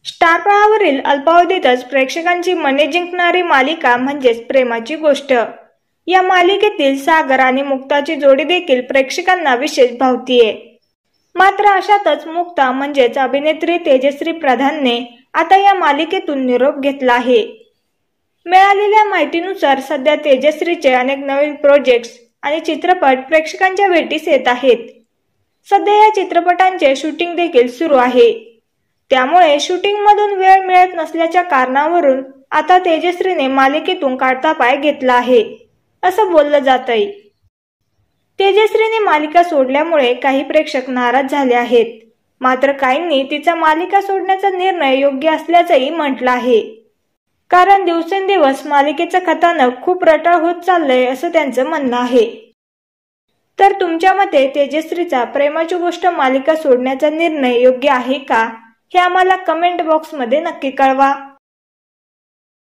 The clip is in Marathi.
स्टार प्रवाहावरील अल्पावधीतच प्रेक्षकांची मने जिंकणारी मालिका म्हणजेच प्रेमाची गोष्ट। या मालिकेतील सागर आणि मुक्ताची जोडी देखील प्रेक्षकांना विशेष भावतीये। मात्र अशातच मुक्ता म्हणजेच अभिनेत्री तेजश्री प्रधानने आता या मालिकेतून निरोप घेतला आहे। मिळालेल्या माहितीनुसार सध्या तेजश्रीचे अनेक नवीन प्रोजेक्ट्स आणि चित्रपट प्रेक्षकांच्या भेटीस येत आहेत। सध्या या चित्रपटांचे शूटिंग देखील सुरू आहे। त्यामुळे शूटिंगमधून वेळ मिळत नसल्याच्या कारणावरून आता तेजश्रीने मालिकेतून काढता पाय घेतला आहे असं बोललं जातंय। तेजश्रीने मालिका सोडल्यामुळे काही प्रेक्षक नाराज झाले आहेत। मात्र काहींनी तिचा मालिका सोडण्याचा निर्णय योग्य असल्याचंही म्हटलं आहे। कारण दिवसेंदिवस मालिकेचं कथानक खूप रटाळ होत चाललंय असं त्यांचं म्हणणं आहे। तर तुमच्या मते तेजश्रीचा प्रेमाची गोष्ट मालिका सोडण्याचा निर्णय योग्य आहे का? हे आम्हाला कमेंट बॉक्समध्ये नक्की कळवा।